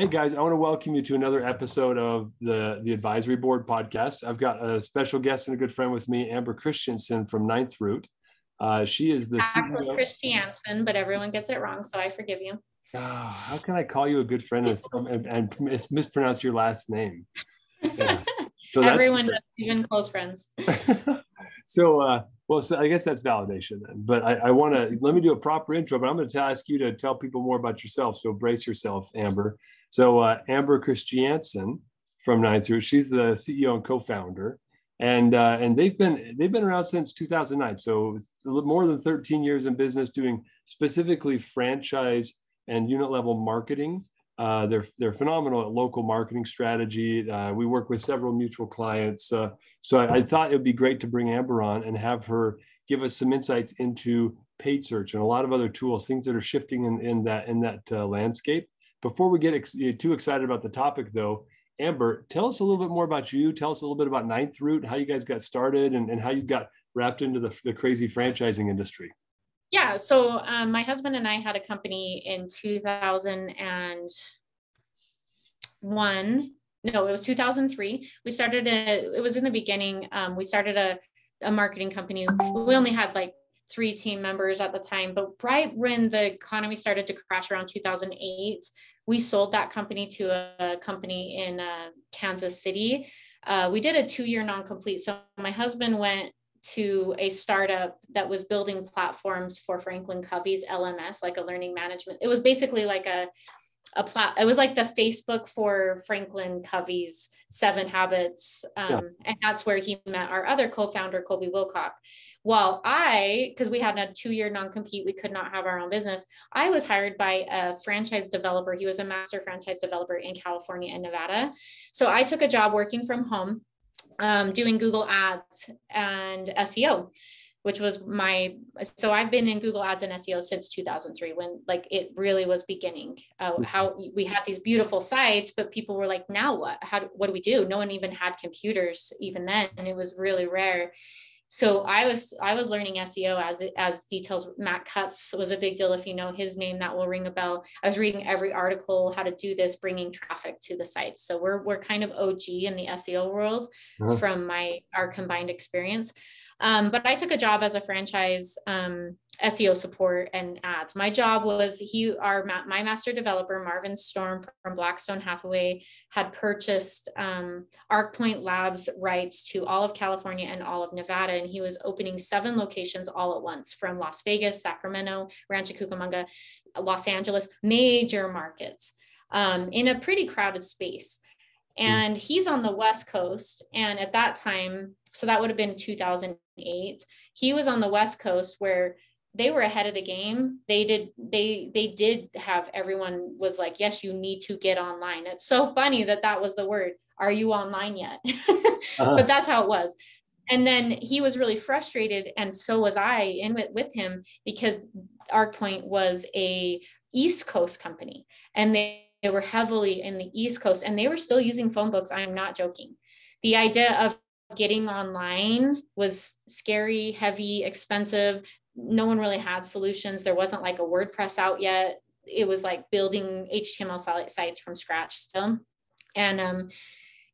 Hey guys, I want to welcome you to another episode of the Advisory Board podcast. I've got a special guest and a good friend with me, Amber Christensen from Ninth Root. She is the Actually, CEO. Christiansen, but everyone gets it wrong, so I forgive you. How can I call you a good friend and mispronounce your last name? Yeah. So Everyone does, even close friends. So I guess that's validation then. But I want to let me do a proper intro. But I'm going to ask you to tell people more about yourself. So brace yourself, Amber. So Amber Christiansen from Ninth Root. She's the CEO and co-founder, and they've been around since 2009. So more than 13 years in business, doing specifically franchise and unit level marketing. They're phenomenal at local marketing strategy. We work with several mutual clients. So I thought it would be great to bring Amber on and have her give us some insights into paid search and a lot of other tools, things that are shifting in that landscape. Before we get too excited about the topic, though, Amber, tell us a little bit more about you. Tell us a little bit about Ninth Root, how you guys got started, and how you got wrapped into the crazy franchising industry. Yeah, so my husband and I had a company in 2001. No, it was 2003. It was in the beginning. We started a marketing company. We only had like 3 team members at the time, but right when the economy started to crash around 2008, we sold that company to a company in Kansas City. We did a 2-year non-complete. So my husband went to a startup that was building platforms for Franklin Covey's LMS, like a learning management. It was basically like it was like the Facebook for Franklin Covey's 7 Habits. And that's where he met our other co-founder, Colby Wilcock. While because we had a 2-year non-compete, we could not have our own business. I was hired by a franchise developer. He was a master franchise developer in California and Nevada. So I took a job working from home, doing Google Ads and SEO, which was so I've been in Google Ads and SEO since 2003, when like it really was beginning. How we had these beautiful sites, but people were like, now what? What do we do? No one even had computers even then, and it was really rare. So I was learning SEO as details. Matt Cutts was a big deal. If you know his name, that will ring a bell. I was reading every article, how to do this, bringing traffic to the site. So we're kind of OG in the SEO world from our combined experience. But I took a job as a franchise SEO support and ads. My job was my master developer, Marvin Storm from Blackstone Hathaway, had purchased ArcPoint Labs rights to all of California and all of Nevada. And he was opening 7 locations all at once, from Las Vegas, Sacramento, Rancho Cucamonga, Los Angeles, major markets, in a pretty crowded space. And he's on the West Coast. And at that time, so that would have been 2008, he was on the West Coast, where they were ahead of the game. They did have, everyone was like, yes, you need to get online. It's so funny that was the word. Are you online yet? But that's how it was. And then he was really frustrated, and so was I with him, because ArcPoint was a East Coast company, and they were heavily in the East Coast, and they were still using phone books. I'm not joking. The idea of getting online was scary, heavy, expensive. No one really had solutions. There wasn't like a WordPress out yet. It was like building HTML sites from scratch still. And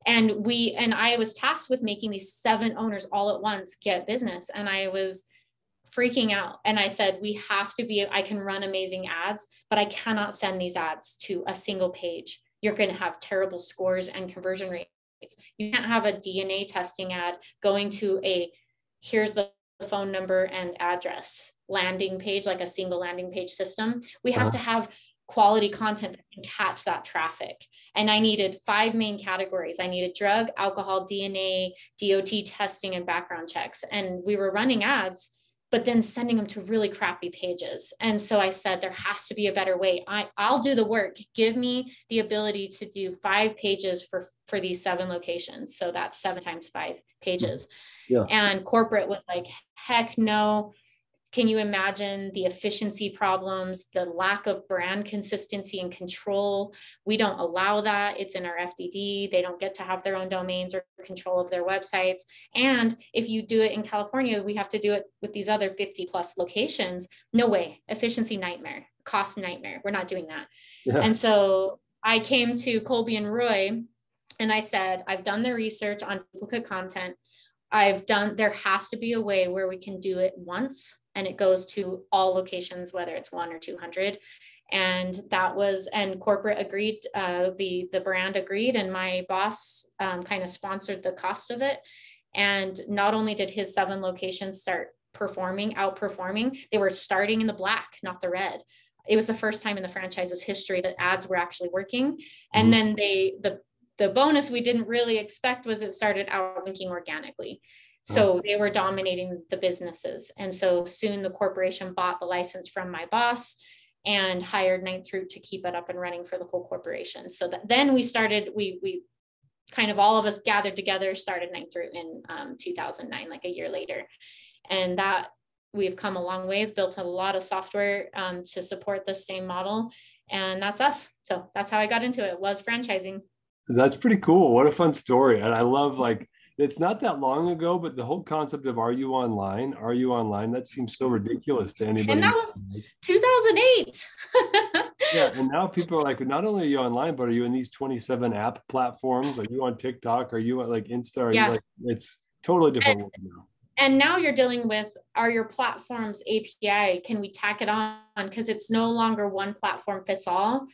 I was tasked with making these 7 owners all at once get business. And I was freaking out. And I said, I can run amazing ads, but I cannot send these ads to a single page. You're going to have terrible scores and conversion rates. You can't have a DNA testing ad going to here's the phone number and address landing page, like a single landing page system. We have to have quality content that can catch that traffic. And I needed 5 main categories. I needed drug, alcohol, DNA, DOT testing, and background checks. And we were running ads, but then sending them to really crappy pages. And so I said, there has to be a better way. I'll do the work. Give me the ability to do 5 pages for these 7 locations. So that's 7 times 5 pages. Yeah. And corporate was like, heck no. Can you imagine the efficiency problems, the lack of brand consistency and control? We don't allow that. It's in our FDD. They don't get to have their own domains or control of their websites. And if you do it in California, we have to do it with these other 50 plus locations. No way. Efficiency nightmare, cost nightmare. We're not doing that. Yeah. And so I came to Colby and Roy and I said, I've done the research on duplicate content. There has to be a way where we can do it once and it goes to all locations, whether it's 1 or 200. And corporate agreed, the brand agreed, and my boss kind of sponsored the cost of it. And not only did his 7 locations start outperforming, they were starting in the black, not the red. It was the first time in the franchise's history that ads were actually working. And then the bonus we didn't really expect was it started outlinking organically. So they were dominating the businesses. And so soon the corporation bought the license from my boss and hired Ninth Route to keep it up and running for the whole corporation. So then we kind of all of us gathered together, started Ninth Route in 2009, like a year later. And that we've come a long ways, built a lot of software to support the same model. And that's us. So that's how I got into it, was franchising. That's pretty cool. What a fun story. And I love, like, it's not that long ago, but the whole concept of are you online, that seems so ridiculous to anybody. And that was 2008. Yeah. And now people are like, not only are you online, but are you in these 27 app platforms? Are you on TikTok? Are you on like Insta? Are you like, it's totally different world now. And now you're dealing with, are your platforms API? Can we tack it on? Because it's no longer one platform fits all.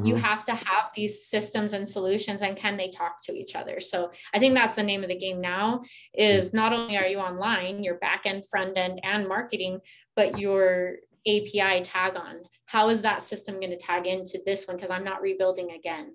You have to have these systems and solutions, and can they talk to each other? So I think that's the name of the game now, is not only are you online, your back end, front end, and marketing, but your API tag on. How is that system going to tag into this one? Because I'm not rebuilding again.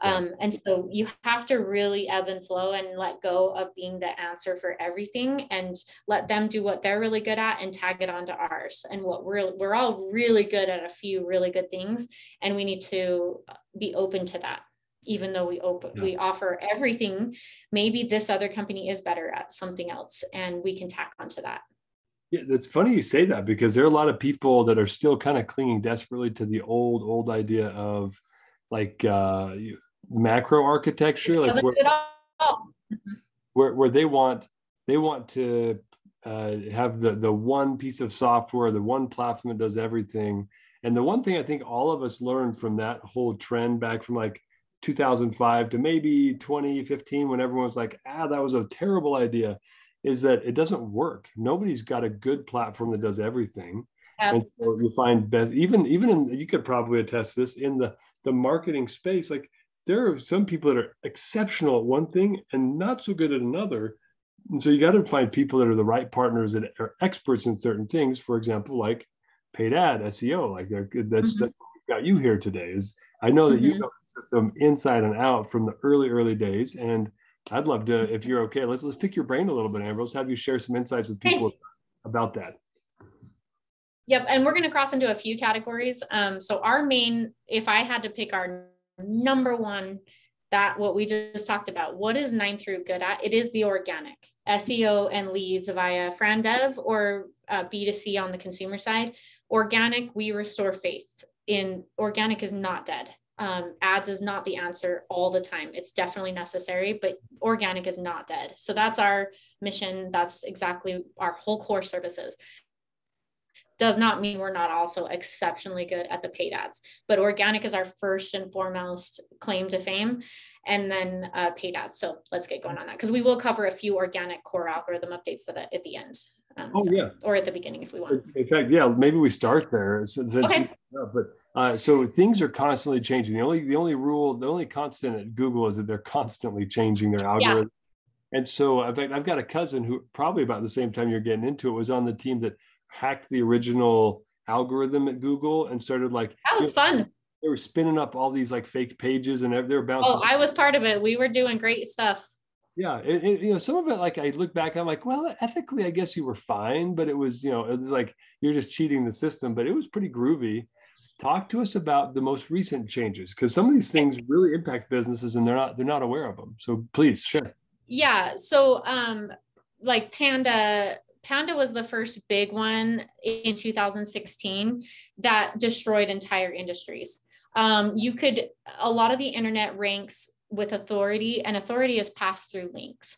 And so you have to really ebb and flow and let go of being the answer for everything, and let them do what they're really good at and tag it onto ours. And what we're all really good at, a few really good things, and we need to be open to that. Even though we offer everything, maybe this other company is better at something else, and we can tack onto that. Yeah, that's funny you say that, because there are a lot of people that are still kind of clinging desperately to the old idea of like macro architecture, like where they want to have the one piece of software, the one platform that does everything. And the one thing I think all of us learned from that whole trend back from like 2005 to maybe 2015, when everyone was like, that was a terrible idea, is that it doesn't work. Nobody's got a good platform that does everything. And so you find best, even in, you could probably attest this, in the marketing space, like there are some people that are exceptional at one thing and not so good at another. And so you got to find people that are the right partners that are experts in certain things. For example, like paid ad, SEO, like that's what we've got you here today. Is I know that you know the system inside and out from the early days. And I'd love to, if you're okay, let's pick your brain a little bit, Amber. Let's have you share some insights with people about that. Yep. And we're going to cross into a few categories. So our main, if I had to pick our number one, that what we just talked about, what is Ninth Route good at? It is the organic SEO and leads via FranDev or B2C on the consumer side. Organic, we restore faith in. Organic is not dead. Ads is not the answer all the time. It's definitely necessary, but organic is not dead. So that's our mission. That's exactly our whole core services. Does not mean we're not also exceptionally good at the paid ads, but organic is our first and foremost claim to fame, and then paid ads. So let's get going on that, because we will cover a few organic core algorithm updates at the end. Or at the beginning if we want. In fact, maybe we start there. So things are constantly changing. The only constant at Google is that they're constantly changing their algorithm. And so in fact, I've got a cousin who probably about the same time you're getting into it was on the team that hacked the original algorithm at Google and started like, that was fun. They were spinning up all these like fake pages and they were bouncing. Oh, I was part of it. We were doing great stuff. Yeah, some of it, like I look back, I'm like, well, ethically, I guess you were fine, but it was, it was like you're just cheating the system. But it was pretty groovy. Talk to us about the most recent changes, because some of these things really impact businesses and they're not aware of them. So please share. Yeah. So like Panda was the first big one in 2016 that destroyed entire industries. A lot of the internet ranks with authority, and authority is passed through links.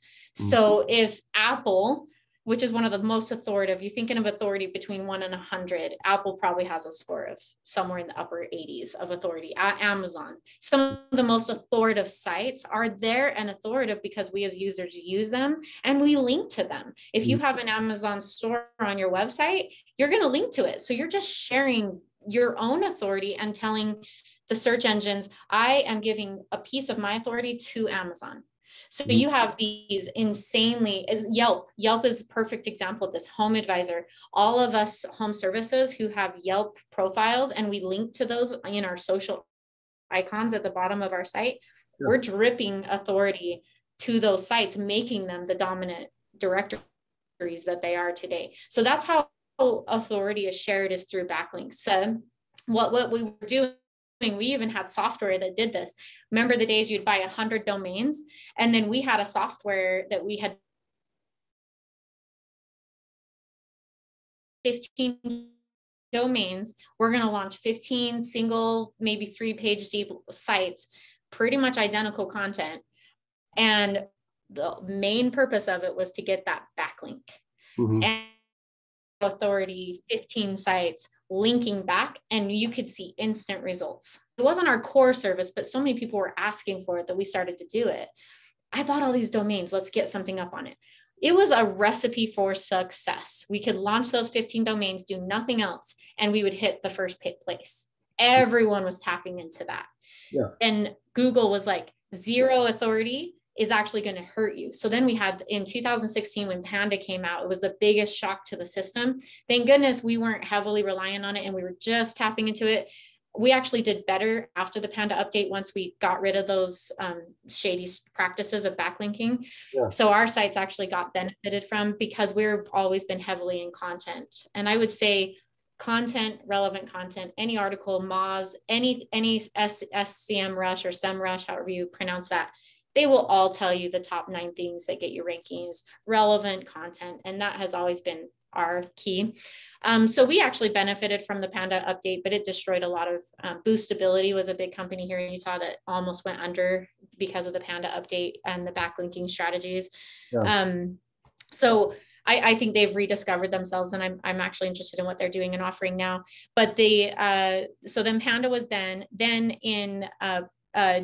So if Apple which is one of the most authoritative. You're thinking of authority between 1 and 100. Apple probably has a score of somewhere in the upper 80s of authority. Amazon, some of the most authoritative sites are there and authoritative because we as users use them and we link to them. If you have an Amazon store on your website, you're going to link to it. So you're just sharing your own authority and telling the search engines, I am giving a piece of my authority to Amazon. So you have these insanely, Yelp is a perfect example of this. Home Advisor, all of us home services who have Yelp profiles and we link to those in our social icons at the bottom of our site, we're dripping authority to those sites, making them the dominant directories that they are today. So that's how authority is shared, is through backlinks. So what we were doing, we even had software that did this. Remember the days you'd buy 100 domains, and then we had a software that we had 15 domains. We're going to launch 15 single, maybe 3-page deep sites, pretty much identical content. And the main purpose of it was to get that backlink. And authority, 15 sites linking back, and you could see instant results. It wasn't our core service, but so many people were asking for it that we started to do it. I bought all these domains. Let's get something up on it. It was a recipe for success. We could launch those 15 domains, do nothing else, and we would hit the first place. Everyone was tapping into that. And Google was like, 0 authority is actually going to hurt you. So then we had in 2016, when Panda came out, it was the biggest shock to the system. Thank goodness we weren't heavily reliant on it and we were just tapping into it. We actually did better after the Panda update once we got rid of those shady practices of backlinking. So our sites actually got benefited from, because we've always been heavily in content. And I would say content, relevant content, any article, Moz, any SCM Rush or SEMrush, however you pronounce that, they will all tell you the top 9 things that get you rankings, relevant content. And that has always been our key. So we actually benefited from the Panda update, but it destroyed a lot of Boostability was a big company here in Utah that almost went under because of the Panda update and the backlinking strategies. So I think they've rediscovered themselves, and I'm actually interested in what they're doing and offering now. But so then Panda was then in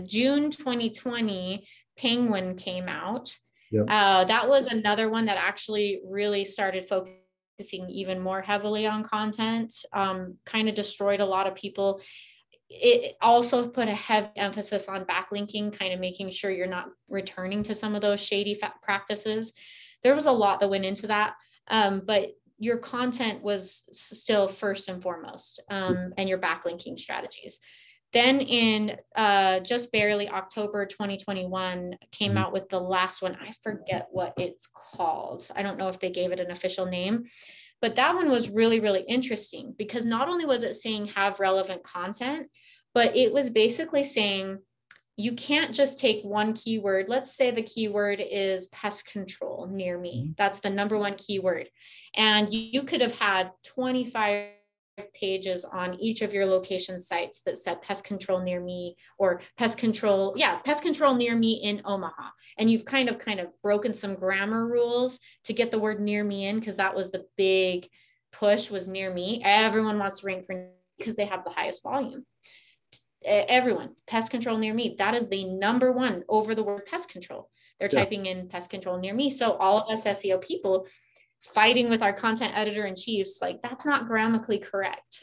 June 2020, Penguin came out. That was another one that actually really started focusing even more heavily on content, kind of destroyed a lot of people. It also put a heavy emphasis on backlinking, kind of making sure you're not returning to some of those shady practices. There was a lot that went into that, but your content was still first and foremost, and your backlinking strategies. Then in just barely October 2021 came out with the last one. I forget what it's called. I don't know if they gave it an official name, but that one was really, really interesting, because not only was it saying have relevant content, but it was basically saying you can't just take one keyword. Let's say the keyword is pest control near me. That's the #1 keyword. And you could have had 25 pages on each of your location sites that said pest control near me, or pest control near me in Omaha. And you've kind of broken some grammar rules to get the word near me in, because that was the big push, was near me. Everyone wants to rank for, because they have the highest volume. Everyone, pest control near me. That is the #1 over the word pest control. They're typing in pest control near me. So all of us SEO people fighting with our content editor in chiefs, like, that's not grammatically correct.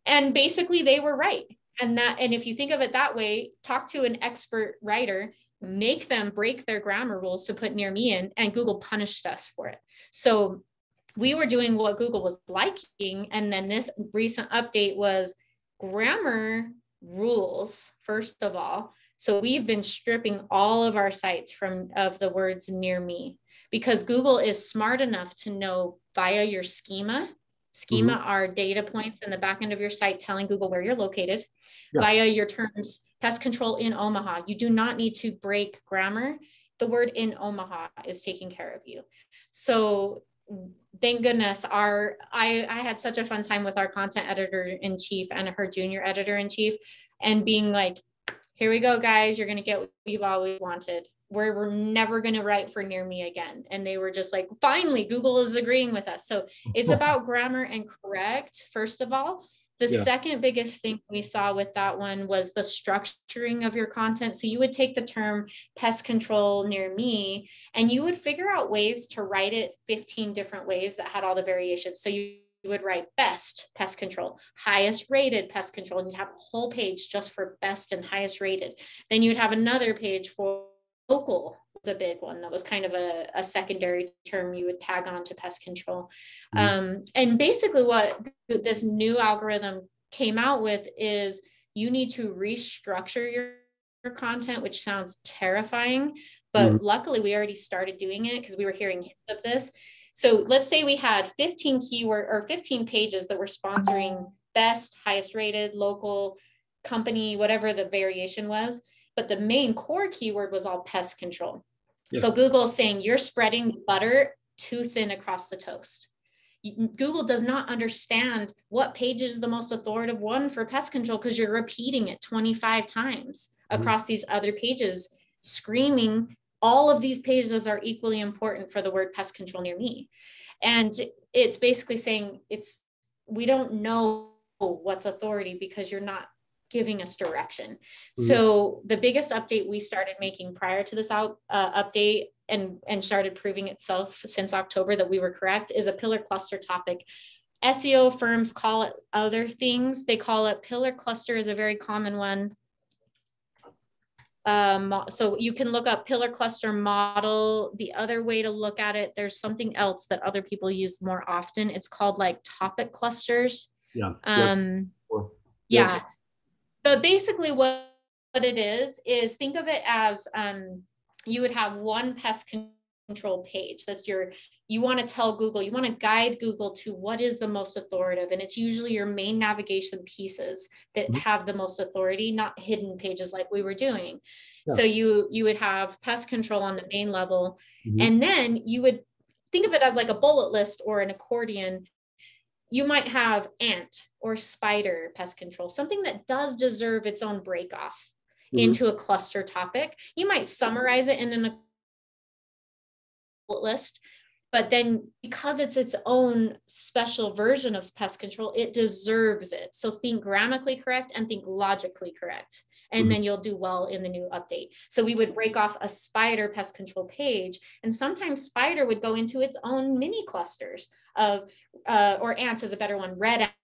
And basically they were right. And if you think of it that way, talk to an expert writer, make them break their grammar rules to put near me in, and Google punished us for it. So we were doing what Google was liking. And then this recent update was grammar rules, first of all. So we've been stripping all of our sites of the words near me, because Google is smart enough to know via your schema are data points in the back end of your site telling Google where you're located. Via your terms, pest control in Omaha, you do not need to break grammar. The word in Omaha is taking care of you. So thank goodness I had such a fun time with our content editor in chief and her junior editor in chief, and being like, here we go, guys, you're going to get what you've always wanted. we're never going to write for near me again. And they were just like, finally, Google is agreeing with us. So it's about grammar and correct, first of all. The second biggest thing we saw with that one was the structuring of your content. So you would take the term pest control near me, and you would figure out ways to write it 15 different ways that had all the variations. So you would write best pest control, highest rated pest control, and you'd have a whole page just for best and highest rated. Then you'd have another page for local, was a big one. That was kind of a secondary term you would tag on to pest control. And basically what this new algorithm came out with is you need to restructure your content, which sounds terrifying, but luckily we already started doing it because we were hearing hints of this. So let's say we had 15 pages that were sponsoring best, highest rated, local, company, whatever the variation was, but the main core keyword was all pest control. So Google's saying you're spreading butter too thin across the toast. Google does not understand what page is the most authoritative one for pest control because you're repeating it 25 times across these other pages, screaming all of these pages are equally important for the word pest control near me. And it's basically saying we don't know what's authority because you're not giving us direction. So the biggest update we started making prior to this update and started proving itself since October that we were correct is a pillar cluster topic. SEO firms call it other things. They call it pillar cluster is a very common one. So you can look up pillar cluster model. The other way to look at it, there's something else that other people use more often. It's called like topic clusters. But basically what it is think of it as you would have one pest control page. That's you want to tell Google, you want to guide Google to what is the most authoritative. And it's usually your main navigation pieces that have the most authority, not hidden pages like we were doing. So you would have pest control on the main level. And then you would think of it as like a bullet list or an accordion. You might have ant or spider pest control, something that does deserve its own break off into a cluster topic. You might summarize it in a list, but then because it's its own special version of pest control, it deserves it. So think grammatically correct and think logically correct. And then you'll do well in the new update. So we would break off a spider pest control page, and sometimes spider would go into its own mini clusters of, or ants is a better one, red ants.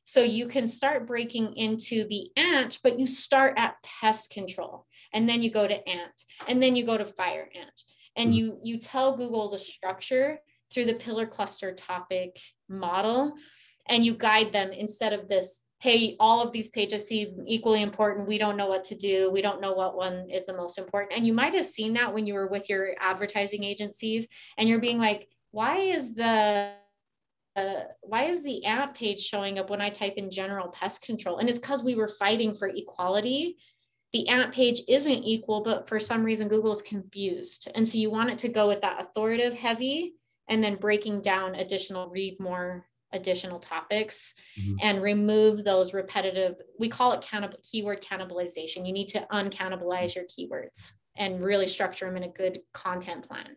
So you can start breaking into the ant, but you start at pest control, and then you go to ant, and then you go to fire ant. And you tell Google the structure through the pillar cluster topic model, and you guide them instead of this, hey, all of these pages seem equally important. We don't know what to do. We don't know what one is the most important. And you might have seen that when you were with your advertising agencies and you're being like, why is the ant page showing up when I type in general pest control? And it's because we were fighting for equality. The ant page isn't equal, but for some reason, Google is confused. And so you want it to go with that authoritative heavy and then breaking down read more additional topics and remove those repetitive, we call it keyword cannibalization. You need to uncannibalize your keywords and really structure them in a good content plan.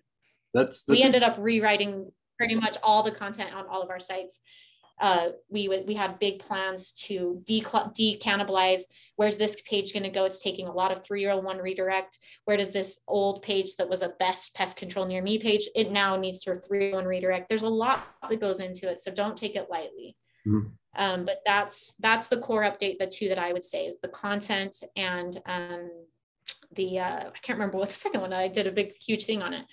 We ended up rewriting pretty much all the content on all of our sites. We had big plans to decannibalize. Where's this page going to go? It's taking a lot of 301 redirect. Where does this old page that was a best pest control near me page, it now needs to 301 redirect. There's a lot that goes into it, so don't take it lightly. But that's the core update. The two that I would say is the content and the I can't remember what the second one. I did a big huge thing on it,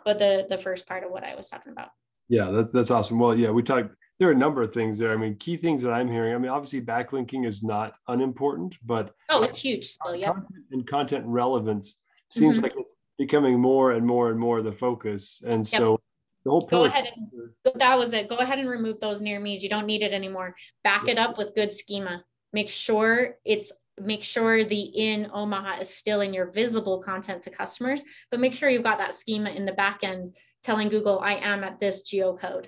but the first part of what I was talking about. Yeah, that's awesome. Well, yeah, we talked. There are a number of things there. I mean, key things that I'm hearing. I mean, obviously backlinking is not unimportant, but it's huge. So yeah, content and content relevance seems like it's becoming more and more and more the focus. And so the whole pillar. That was it. Go ahead and remove those near me's. You don't need it anymore. Back it up with good schema. Make sure the in Omaha is still in your visible content to customers, but make sure you've got that schema in the back end telling Google I am at this geocode.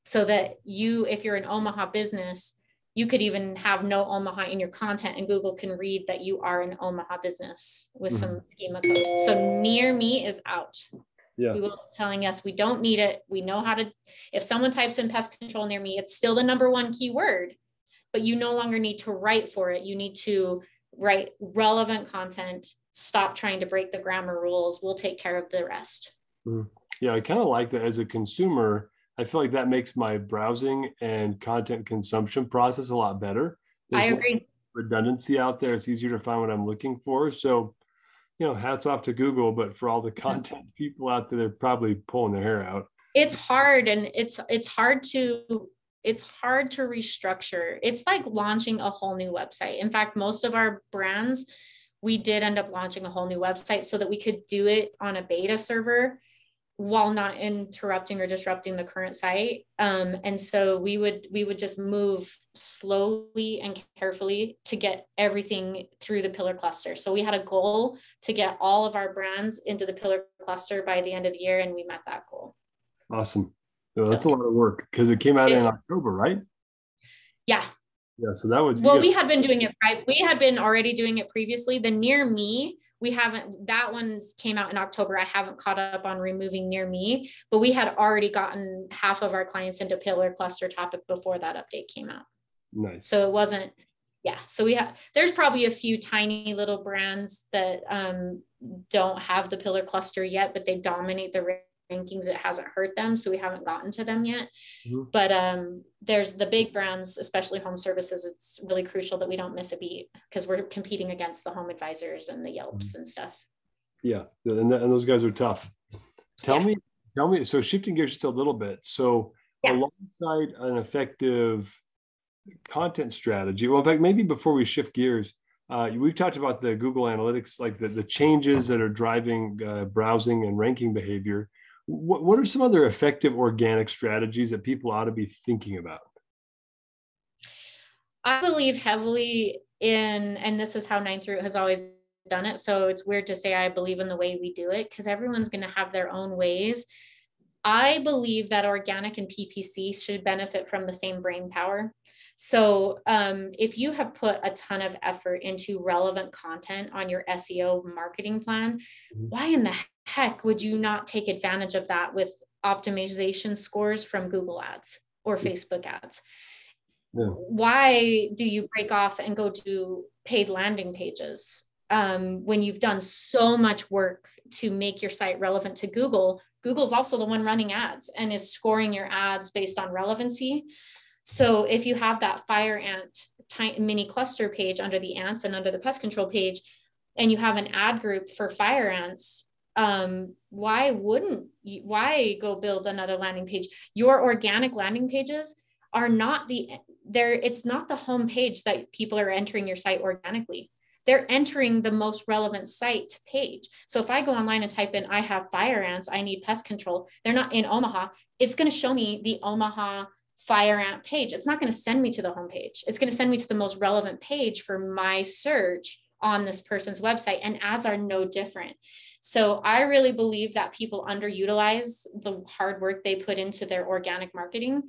So that if you're an Omaha business, You could even have no Omaha in your content, and Google can read that you are an Omaha business with some schema code. So near me is out. Yeah. Google's telling us we don't need it. We know how to, if someone types in pest control near me, it's still the #1 keyword, but you no longer need to write for it. You need to write relevant content. Stop trying to break the grammar rules. We'll take care of the rest. Yeah, I kind of like that as a consumer. I feel like that makes my browsing and content consumption process a lot better. There's I agree. redundancy out there. It's easier to find what I'm looking for. So, hats off to Google, but for all the content people out there, they're probably pulling their hair out. It's hard, and it's hard to restructure. It's like launching a whole new website. In fact, most of our brands, we did end up launching a whole new website so that we could do it on a beta server while not interrupting or disrupting the current site. And so we would just move slowly and carefully to get everything through the pillar cluster. So we had a goal to get all of our brands into the pillar cluster by the end of the year, and we met that goal. Awesome. So that's a lot of work because it came out in October, right? Yeah. Yeah. So that was, well, we had been doing it, right? We had been already doing it previously. The near me, we haven't, that one came out in October. I haven't caught up on removing near me, but we had already gotten half of our clients into pillar cluster topic before that update came out. Nice. So it wasn't, yeah. So there's probably a few tiny little brands that don't have the pillar cluster yet, but they dominate the rankings. It hasn't hurt them. So we haven't gotten to them yet. But there's the big brands, especially home services. It's really crucial that we don't miss a beat because we're competing against the home advisors and the Yelps and stuff. Yeah. And those guys are tough. Tell me, so shifting gears just a little bit. So alongside an effective content strategy, well, in fact, maybe before we shift gears, we've talked about the Google Analytics, like the changes that are driving browsing and ranking behavior. What are some other effective organic strategies that people ought to be thinking about? I believe heavily in, and this is how 9th Root has always done it. So it's weird to say I believe in the way we do it because everyone's going to have their own ways. I believe that organic and PPC should benefit from the same brain power. So if you have put a ton of effort into relevant content on your SEO marketing plan, why in the heck would you not take advantage of that with optimization scores from Google ads or Facebook ads? Why do you break off and go to paid landing pages when you've done so much work to make your site relevant to Google? Google's also the one running ads and is scoring your ads based on relevancy. So if you have that fire ant mini cluster page under the ants and under the pest control page, and you have an ad group for fire ants, why go build another landing page? Your organic landing pages are not it's not the home page that people are entering your site organically. They're entering the most relevant site page. So if I go online and type in, I have fire ants, I need pest control, they're not in Omaha, it's going to show me the Omaha fire ant page. It's not going to send me to the home page. It's going to send me to the most relevant page for my search on this person's website, and ads are no different. So I really believe that people underutilize the hard work they put into their organic marketing.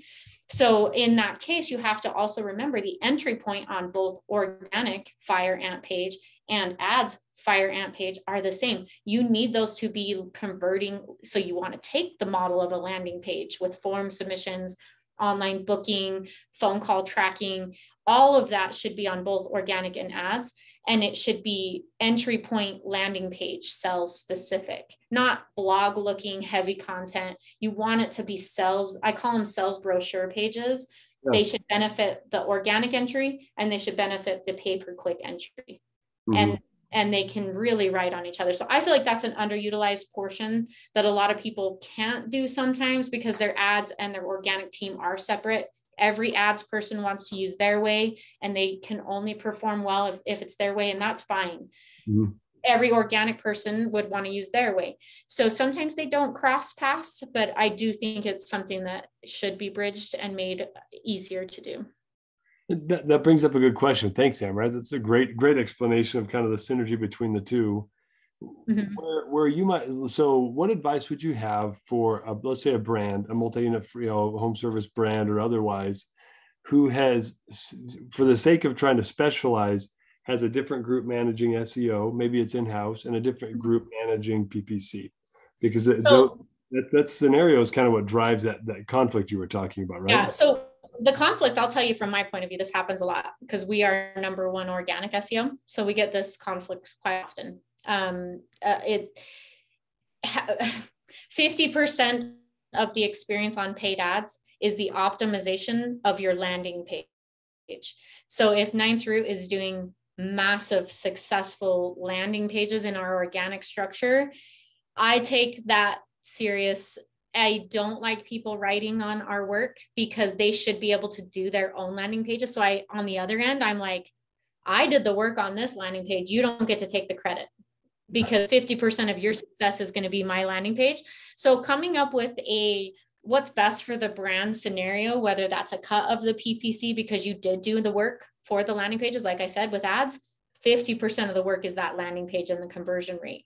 So in that case, you have to also remember the entry point on both organic fire ant page and ads fire ant page are the same. You need those to be converting. So you want to take the model of a landing page with form submissions, online booking, phone call tracking, all of that should be on both organic and ads. And it should be entry point landing page sales specific, not blog looking heavy content. You want it to be sales. I call them sales brochure pages. Yeah. They should benefit the organic entry and they should benefit the pay-per-click entry. And they can really ride on each other. So I feel like that's an underutilized portion that a lot of people can't do sometimes because their ads and their organic team are separate. Every ads person wants to use their way and they can only perform well if it's their way, and that's fine. Every organic person would want to use their way. So sometimes they don't cross paths, but I do think it's something that should be bridged and made easier to do. That brings up a good question. Thanks, Amber. That's a great explanation of kind of the synergy between the two. Where you might, so what advice would you have for let's say a brand, a multi-unit home service brand or otherwise, who has, for the sake of trying to specialize, has a different group managing SEO, maybe it's in-house, and a different group managing PPC, because that scenario is kind of what drives that conflict you were talking about, right? Yeah. So the conflict, I'll tell you from my point of view, this happens a lot because we are #1 organic SEO. So we get this conflict quite often. 50% of the experience on paid ads is the optimization of your landing page. So if 9through is doing massive successful landing pages in our organic structure, I take that serious. I don't like people writing on our work because they should be able to do their own landing pages. So on the other end, I'm like, I did the work on this landing page. You don't get to take the credit because 50% of your success is going to be my landing page. So coming up with what's best for the brand scenario, whether that's a cut of the PPC because you did do the work for the landing pages, like I said, with ads, 50% of the work is that landing page and the conversion rate.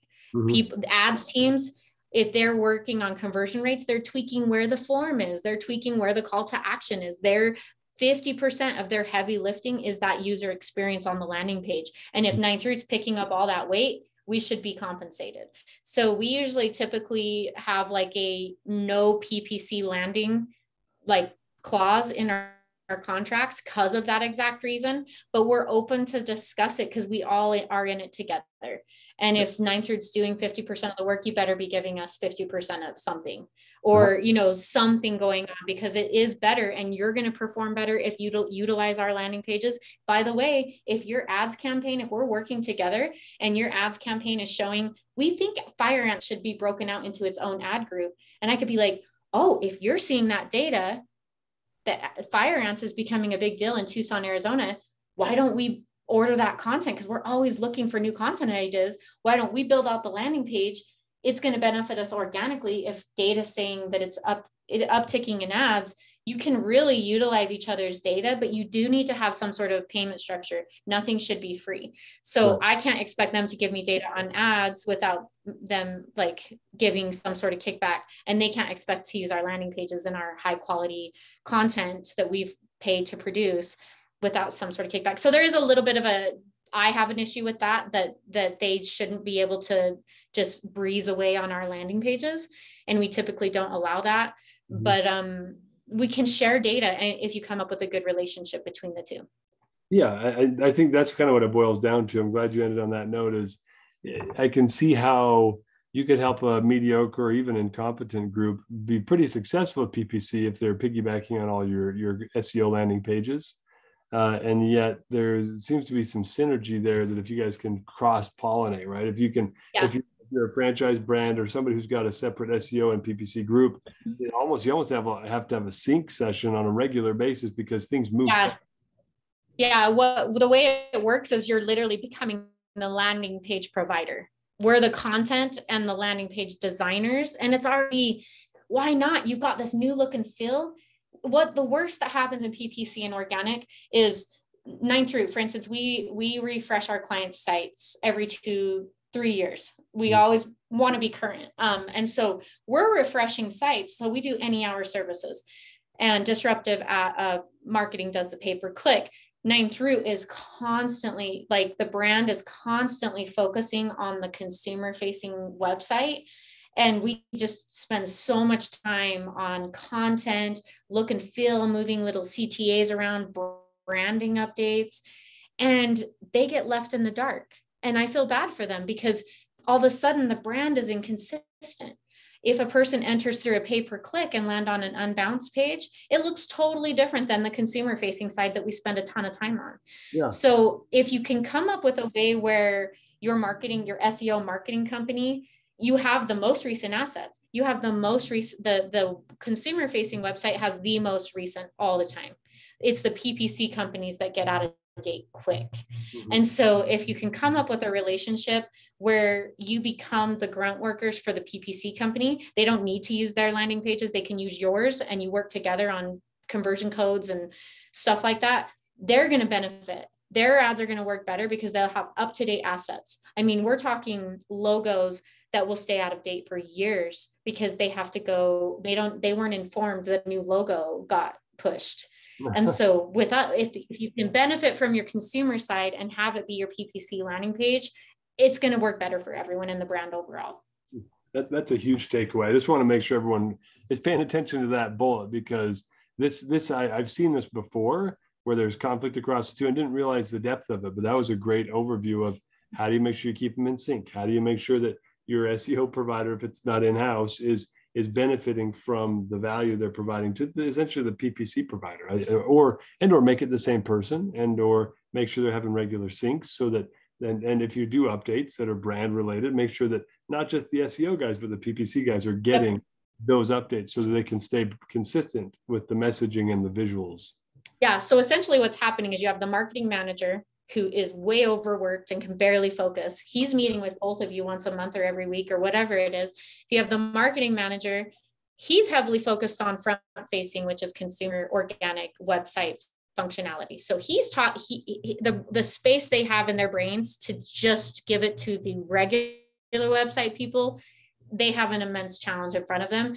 Ads teams, if they're working on conversion rates, they're tweaking where the form is, they're tweaking where the call to action is. They're 50% of their heavy lifting is that user experience on the landing page. And if 9through is picking up all that weight, we should be compensated. So we usually typically have like a no PPC landing like clause in our contracts because of that exact reason, but we're open to discuss it because we all are in it together. And if 9through is doing 50% of the work, you better be giving us 50% of something, or, something going on, because it is better and you're going to perform better if you utilize our landing pages. By the way, if your ads campaign, if we're working together and your ads campaign is showing, we think Fire Ants should be broken out into its own ad group. And I could be like, oh, if you're seeing that data, that Fire Ants is becoming a big deal in Tucson, Arizona, why don't we order that content? Because we're always looking for new content ideas. Why don't we build out the landing page? It's going to benefit us organically if data saying that it's upticking in ads. You can really utilize each other's data, but you do need to have some sort of payment structure. Nothing should be free. So I can't expect them to give me data on ads without them like giving some sort of kickback. And they can't expect to use our landing pages and our high quality content that we've paid to produce without some sort of kickback. So there is a little bit of I have an issue with that they shouldn't be able to just breeze away on our landing pages. And we typically don't allow that. But we can share data if you come up with a good relationship between the two. Yeah, I think that's kind of what it boils down to. I'm glad you ended on that note. Is I can see how you could help a mediocre or even incompetent group be pretty successful at PPC if they're piggybacking on all your SEO landing pages. And yet there seems to be some synergy there that if you guys can cross-pollinate, right? If you can, if you're a franchise brand or somebody who's got a separate SEO and PPC group, you almost have to have a sync session on a regular basis because things move. Yeah. The way it works is you're literally becoming the landing page provider. We're the content and the landing page designers, and it's already, why not? You've got this new look and feel. What the worst that happens in PPC and organic is 9through, for instance, we refresh our clients' sites every 2-3 years. We always want to be current. And so we're refreshing sites. So we do any hour services, and Disruptive Marketing does the pay-per-click. 9through is constantly, like, the brand is constantly focusing on the consumer facing website. And we just spend so much time on content, look and feel, moving little CTAs around, branding updates, and they get left in the dark. And I feel bad for them because all of a sudden the brand is inconsistent. If a person enters through a pay-per-click and land on an unbounced page, it looks totally different than the consumer facing side that we spend a ton of time on. Yeah. So if you can come up with a way where your SEO marketing company, you have the most recent assets, you have the most recent, the consumer facing website has the most recent all the time. It's the PPC companies that get out of date quick. And so if you can come up with a relationship where you become the grunt workers for the PPC company, they don't need to use their landing pages, they can use yours, and you work together on conversion codes and stuff like that, they're going to benefit. Their ads are going to work better because they'll have up-to-date assets. I mean, we're talking logos that will stay out of date for years because they have to go, they weren't informed that a new logo got pushed. And so with that, if you can benefit from your consumer side and have it be your PPC landing page, it's going to work better for everyone in the brand overall. That's a huge takeaway. I just want to make sure everyone is paying attention to that bullet, because I've seen this before where there's conflict across the two and didn't realize the depth of it. But that was a great overview of how do you make sure you keep them in sync? How do you make sure that your SEO provider, if it's not in-house, is benefiting from the value they're providing to essentially the PPC provider, or make it the same person, or make sure they're having regular syncs, so that and if you do updates that are brand related, make sure that not just the SEO guys, but the PPC guys are getting those updates so that they can stay consistent with the messaging and the visuals. Yeah. So essentially what's happening is you have the marketing manager who is way overworked and can barely focus. He's meeting with both of you once a month or every week or whatever it is. If you have the marketing manager, he's heavily focused on front facing, which is consumer organic website functionality. So he's taught the space they have in their brains to just give it to the regular website people. They have an immense challenge in front of them.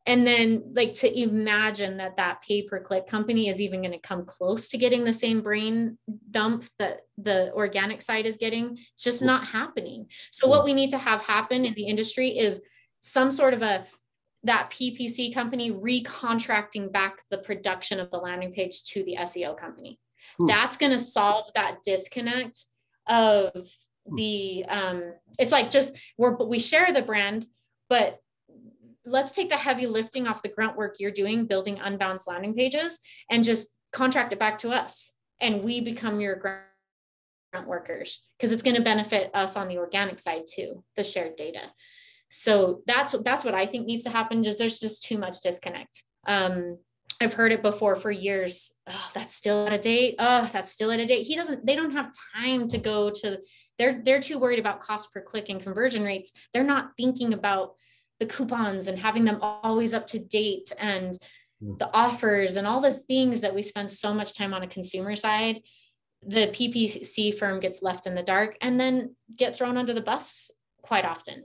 And then like to imagine that pay-per-click company is even going to come close to getting the same brain dump that the organic side is getting, it's just not happening. So what we need to have happen in the industry is some sort of that PPC company recontracting back the production of the landing page to the SEO company. That's going to solve that disconnect of the, it's like just we share the brand, but let's take the heavy lifting off the grunt work you're doing, building unbound landing pages, and just contract it back to us. And we become your grunt workers, because it's going to benefit us on the organic side too, the shared data. So that's what I think needs to happen. There's just too much disconnect. I've heard it before for years. Oh, that's still out of date. Oh, that's still out of date. They don't have time to go to, they're too worried about cost per click and conversion rates. They're not thinking about the coupons and having them always up to date, and the offers and all the things that we spend so much time on a consumer side. The PPC firm gets left in the dark and then get thrown under the bus quite often,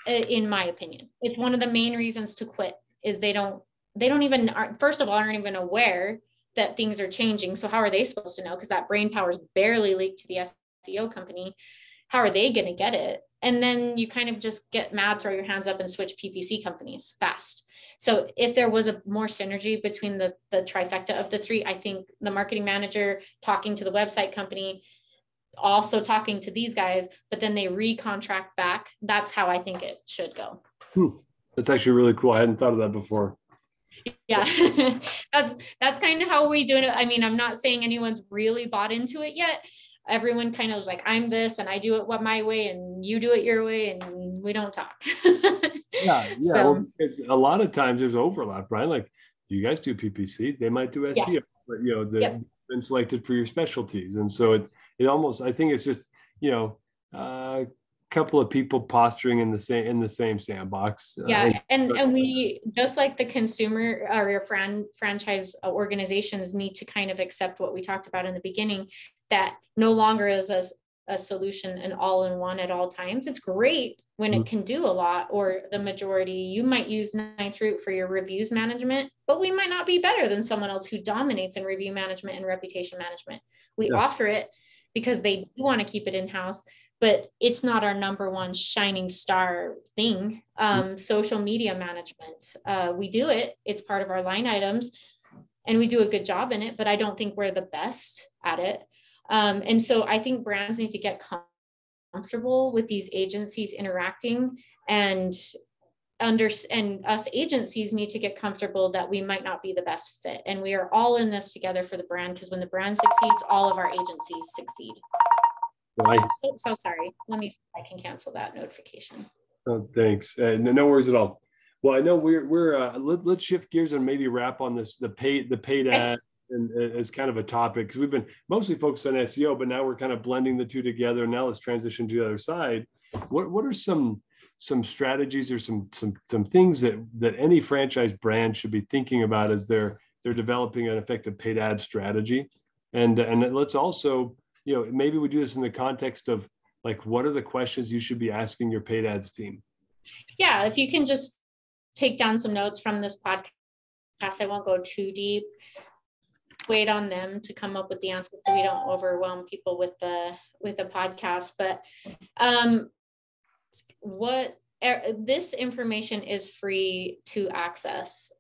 in my opinion. It's one of the main reasons to quit is they don't even, first of all, aren't even aware that things are changing. So how are they supposed to know? Because that brain power is barely leaked to the SEO company. How are they going to get it? And then you kind of just get mad, throw your hands up and switch PPC companies fast. So if there was a more synergy between the trifecta of the three, I think the marketing manager talking to the website company, also talking to these guys, but then they recontract back. That's how I think it should go. That's actually really cool. I hadn't thought of that before. Yeah, that's kind of how we do it. I mean, I'm not saying anyone's really bought into it yet. Everyone kind of like, I'm this and I do it my way and you do it your way, and we don't talk. Yeah. So, well, because a lot of times there's overlap, right? Like you guys do PPC, they might do SEO, but they've been selected for your specialties. And so it almost, I think it's just, a couple of people posturing in the same sandbox. And we, just like the consumer or your franchise organizations, need to kind of accept what we talked about in the beginning, that no longer is a solution an all-in-one at all times. It's great when it can do a lot, or the majority. You might use Ninth Root for your reviews management, but we might not be better than someone else who dominates in review management and reputation management. We offer it because they do want to keep it in-house, but it's not our number one shining star thing. Social media management, we do it. It's part of our line items and we do a good job in it, but I don't think we're the best at it. And so I think brands need to get comfortable with these agencies interacting, and us agencies need to get comfortable that we might not be the best fit. And we are all in this together for the brand, because when the brand succeeds, all of our agencies succeed. Right. So sorry. I can cancel that notification. Oh, thanks. No worries at all. Well, I know we're let's shift gears and maybe wrap on this, the paid ad, and as kind of a topic, because we've been mostly focused on SEO, but now we're kind of blending the two together. And now let's transition to the other side. What are some strategies or some things that any franchise brand should be thinking about as they're developing an effective paid ad strategy? And let's also, maybe we do this in the context of like, what are the questions you should be asking your paid ads team? Yeah, if you can just take down some notes from this podcast, I won't go too deep. wait on them to come up with the answer so we don't overwhelm people with the podcast. But this information is free to access.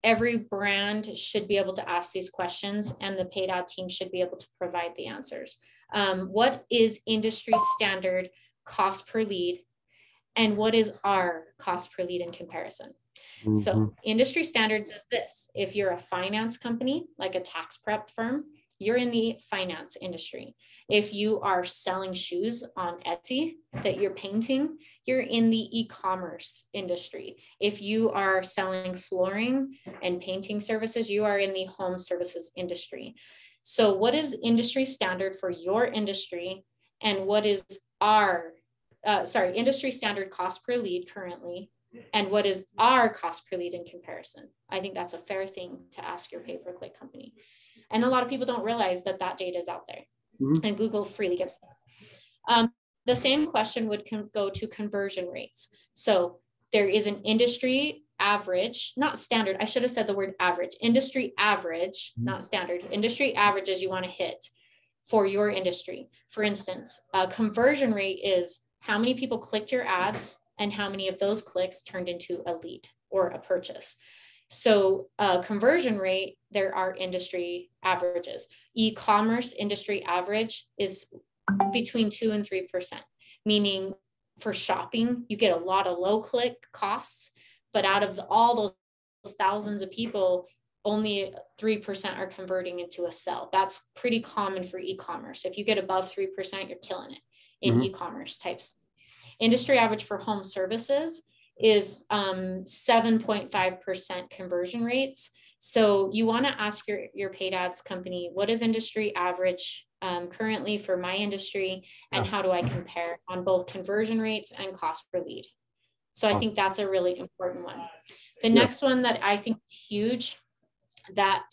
Every brand should be able to ask these questions, and the paid ad team should be able to provide the answers. What is industry standard cost per lead, and what is our cost per lead in comparison? Mm-hmm. So industry standards is this: if you're a finance company, like a tax prep firm, you're in the finance industry. If you are selling shoes on Etsy that you're painting, you're in the e-commerce industry. If you are selling flooring and painting services, you are in the home services industry. So what is industry standard for your industry, and what is our, industry standard cost per lead currently, and what is our cost per lead in comparison? I think that's a fair thing to ask your pay-per-click company. And a lot of people don't realize that that data is out there, and Google freely gives it. The same question would go to conversion rates. So there is an industry average, not standard. I should have said the word average. Industry average, not standard. Industry averages you want to hit for your industry. For instance, conversion rate is how many people clicked your ads and how many of those clicks turned into a lead or a purchase. So conversion rate, there are industry averages. E-commerce industry average is between 2 and 3%, meaning for shopping, you get a lot of low click costs, but out of all those thousands of people, only 3% are converting into a sell. That's pretty common for e-commerce. If you get above 3%, you're killing it in e-commerce types. Industry average for home services is 7.5% conversion rates. So you want to ask your paid ads company, what is industry average currently for my industry, and how do I compare on both conversion rates and cost per lead? So I think that's a really important one. The next one that I think is huge, that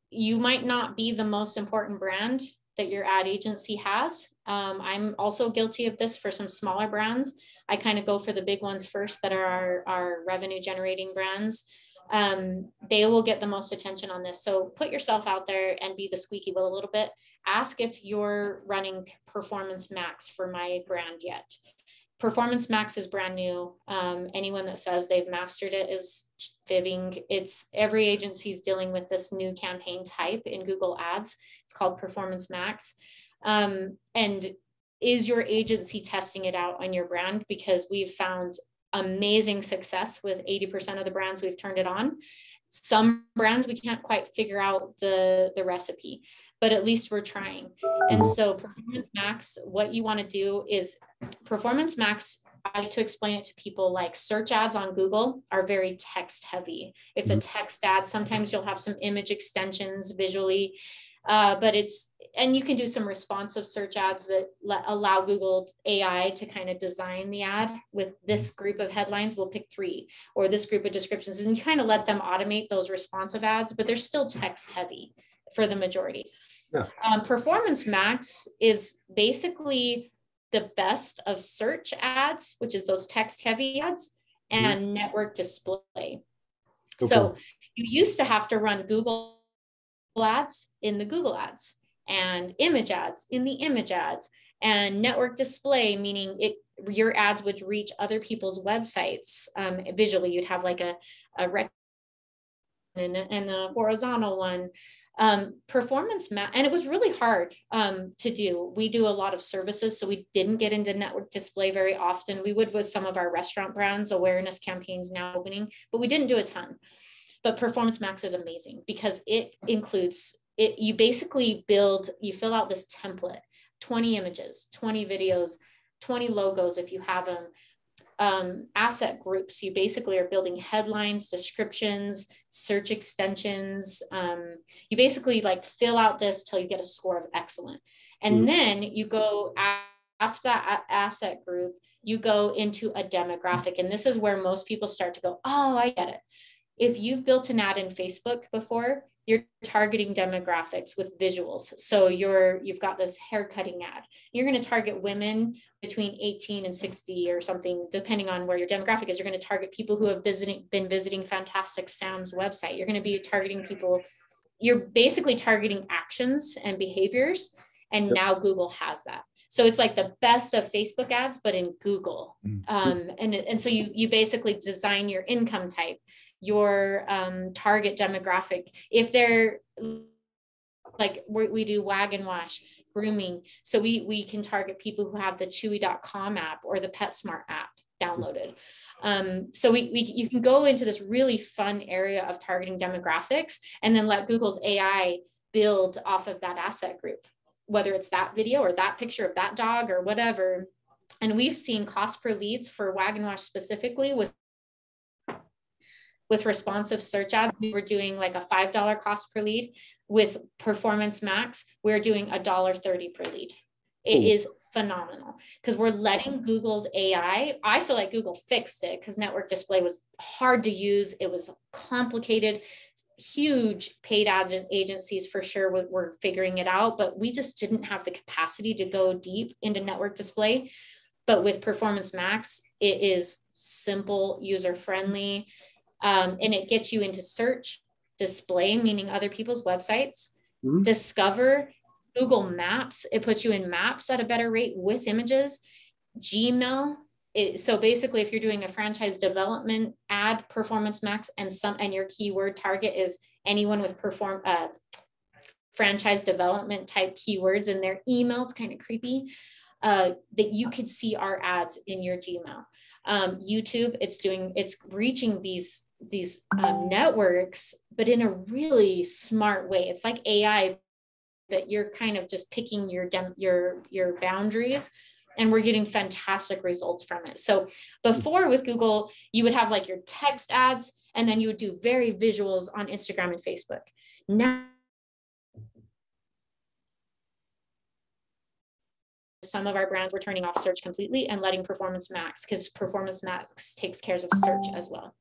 you might not be the most important brand that your ad agency has. I'm also guilty of this for some smaller brands. I kind of go for the big ones first that are our revenue generating brands. They will get the most attention on this. So put yourself out there and be the squeaky wheel a little bit. Ask if you're running Performance Max for my brand yet. Performance Max is brand new. Anyone that says they've mastered it is fibbing. Every agency is dealing with this new campaign type in Google Ads. It's called Performance Max. And is your agency testing it out on your brand? Because we've found amazing success with 80% of the brands we've turned it on. Some brands we can't quite figure out the recipe, but at least we're trying. And so Performance Max, what you want to do is Performance Max, I like to explain it to people like search ads on Google are very text heavy. It's a text ad. Sometimes you'll have some image extensions visually, and you can do some responsive search ads that allow Google AI to kind of design the ad with this group of headlines. We'll pick 3, or this group of descriptions, and you kind of let them automate those responsive ads, but they're still text heavy for the majority. Yeah. Performance Max is basically the best of search ads, which is those text heavy ads, and network display. Okay. So you used to have to run Google ads in the Google ads, and image ads in the image ads, and network display, meaning your ads would reach other people's websites visually. You'd have like a rec and a horizontal one. Performance Max, and it was really hard to do. We do a lot of services, so we didn't get into network display very often. We would with some of our restaurant brands, awareness campaigns now opening, but we didn't do a ton. But Performance Max is amazing because it includes you basically you fill out this template, 20 images, 20 videos, 20 logos if you have them, asset groups. You basically are building headlines, descriptions, search extensions. You basically like fill out this till you get a score of excellent. And then you go after that asset group, you go into a demographic. And this is where most people start to go, oh, I get it. If you've built an ad in Facebook before, you're targeting demographics with visuals. So you've got this haircutting ad. You're going to target women between 18 and 60 or something, depending on where your demographic is. You're going to target people who have been visiting Fantastic Sam's website. You're going to be targeting people you're basically targeting actions and behaviors. And now Google has that. So it's like the best of Facebook ads, but in Google. And so you basically design your income type, your target demographic. If they're like, we do wag and wash, grooming. So we can target people who have the chewy.com app or the PetSmart app downloaded. So you can go into this really fun area of targeting demographics and then let Google's AI build off of that asset group, whether it's that video or that picture of that dog or whatever. And we've seen cost per leads for Wag and Wash specifically with responsive search ads. We were doing like a $5 cost per lead. With Performance Max, we're doing $1.30 per lead. It is phenomenal because we're letting Google's AI, I feel like Google fixed it because network display was hard to use. It was complicated. Huge paid agencies for sure were figuring it out, but we just didn't have the capacity to go deep into network display. But with Performance Max, it is simple, user-friendly, and it gets you into search, display, meaning other people's websites, discover, Google Maps. It puts you in maps at a better rate with images, Gmail. So basically, if you're doing a franchise development ad, Performance Max, and your keyword target is anyone with franchise development type keywords in their email, it's kind of creepy, that you could see our ads in your Gmail. YouTube, it's reaching these networks, but in a really smart way. It's like AI, that you're kind of just picking your boundaries, and we're getting fantastic results from it. So before with Google, you would have like your text ads, and then you would do very visuals on Instagram and Facebook. Now, some of our brands were turning off search completely and letting Performance Max, because Performance Max takes care of search as well.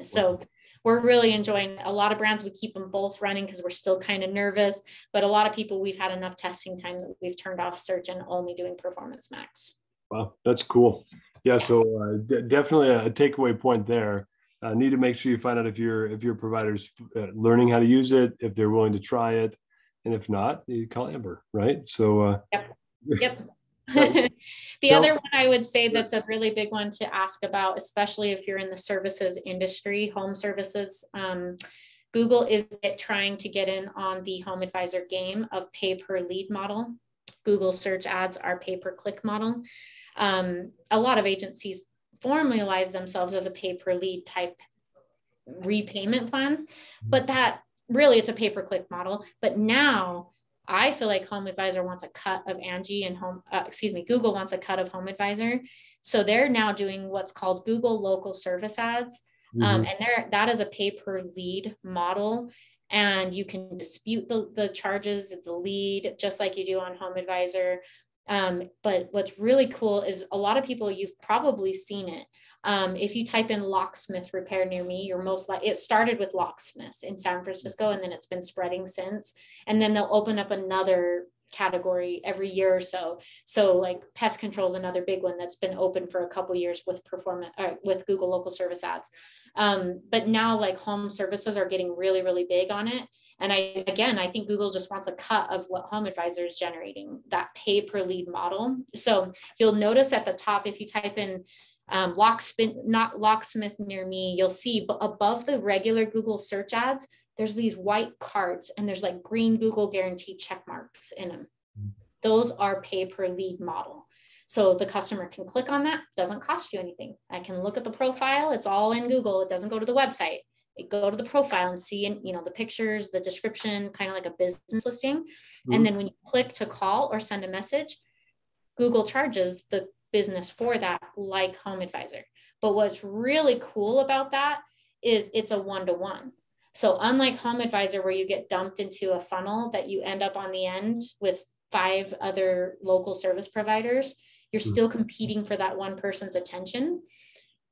So we're really enjoying a lot of brands. We keep them both running because we're still kind of nervous, but a lot of people, we've had enough testing time that we've turned off search and only doing Performance Max. Wow, that's cool. Yeah, so definitely a takeaway point there. Need to make sure you find out if your provider's learning how to use it, if they're willing to try it, and if not, you call Amber, right? So Yep. The other one I would say that's a really big one to ask about, especially if you're in the services industry, home services, Google is trying to get in on the Home Advisor game of pay per lead model. Google search ads are pay per click model. A lot of agencies formalize themselves as a pay per lead type repayment plan, but that really it's a pay per click model. But now I feel like Home Advisor wants a cut of Angie and Google wants a cut of Home Advisor. So they're now doing what's called Google local service ads. And that is a pay per lead model. And you can dispute the charges of the lead, just like you do on Home Advisor. But what's really cool is a lot of people, you've probably seen it. If you type in locksmith repair near me, you're most likely, it started with locksmiths in San Francisco, and then it's been spreading since. And then they'll open up another category every year or so. So like pest control is another big one that's been open for a couple of years with with Google local service ads. But now like home services are getting really, really big on it. And I think Google just wants a cut of what Home Advisor is generating, that pay per lead model. So you'll notice at the top, if you type in locksmith near me, you'll see above the regular Google search ads, there's these white cards and there's like green Google guarantee check marks in them. Those are pay per lead model. So the customer can click on that, doesn't cost you anything. I can look at the profile, it's all in Google, it doesn't go to the website. Go to the profile and see, the pictures, the description, kind of like a business listing. And then when you click to call or send a message, Google charges the business for that, like Home Advisor. But what's really cool about that is it's a one-to-one. So unlike Home Advisor, where you get dumped into a funnel that you end up on the end with 5 other local service providers, you're still competing for that one person's attention.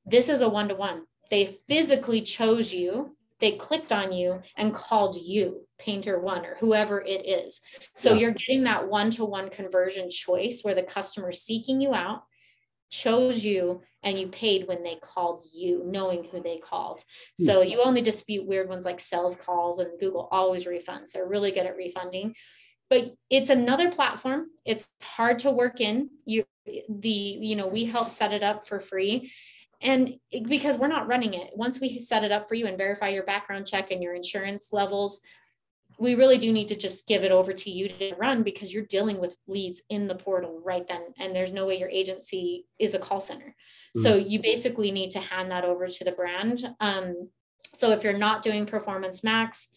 This is a one-to-one. They physically chose you, they clicked on you and called you, Painter One, or whoever it is. So you're getting that one-to-one conversion choice where the customer is seeking you out, chose you and you paid when they called you, knowing who they called. So you only dispute weird ones like sales calls, and Google always refunds. They're really good at refunding. But it's another platform. It's hard to work in. We help set it up for free. And because we're not running it, once we set it up for you and verify your background check and your insurance levels, we really do need to just give it over to you to run, because you're dealing with leads in the portal right then. And there's no way your agency is a call center. So you basically need to hand that over to the brand. So if you're not doing Performance Max,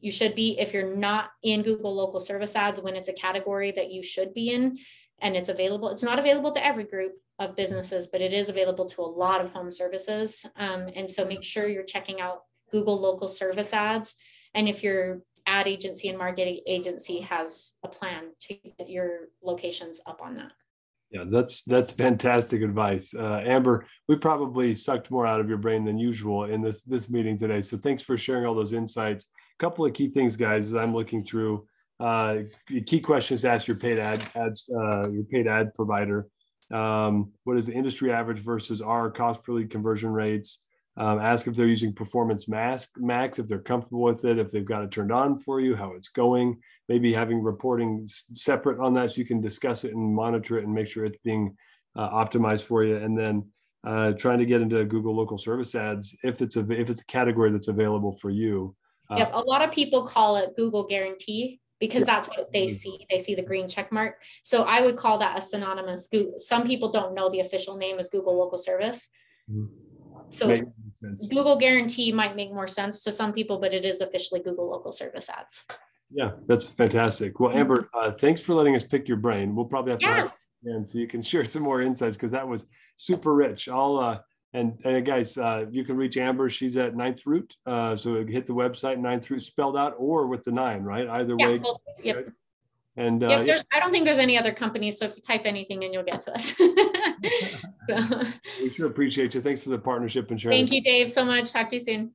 you should be. If you're not in Google local service ads, when it's a category that you should be in and it's available, it's not available to every group of businesses, but it is available to a lot of home services. And so make sure you're checking out Google local service ads. And if your ad agency and marketing agency has a plan to get your locations up on that. Yeah, that's fantastic advice. Amber, we probably sucked more out of your brain than usual in this meeting today. So thanks for sharing all those insights. A couple of key things, guys, as I'm looking through, key questions to ask your paid ad provider. What is the industry average versus our cost per lead conversion rates? Ask if they're using Performance Max, if they're comfortable with it, if they've got it turned on for you, how it's going, maybe having reporting separate on that so you can discuss it and monitor it and make sure it's being optimized for you. And then trying to get into Google local service ads if it's a category that's available for you. Yep, a lot of people call it Google Guarantee, because that's what they see. They see the green check mark. So I would call that a synonymous Google. Some people don't know the official name is Google local service. So Google Guarantee might make more sense to some people, but it is officially Google local service ads. Yeah, that's fantastic. Well, Amber, thanks for letting us pick your brain. We'll probably have to have and so you can share some more insights, because that was super rich. And guys, you can reach Amber. She's at 9th Root. So hit the website, 9th Root spelled out or with the 9, right? Either way. Yep. And I don't think there's any other companies. So if you type anything in, you'll get to us. So. We sure appreciate you. Thanks for the partnership and sharing. Thank you, Dave, so much. Talk to you soon.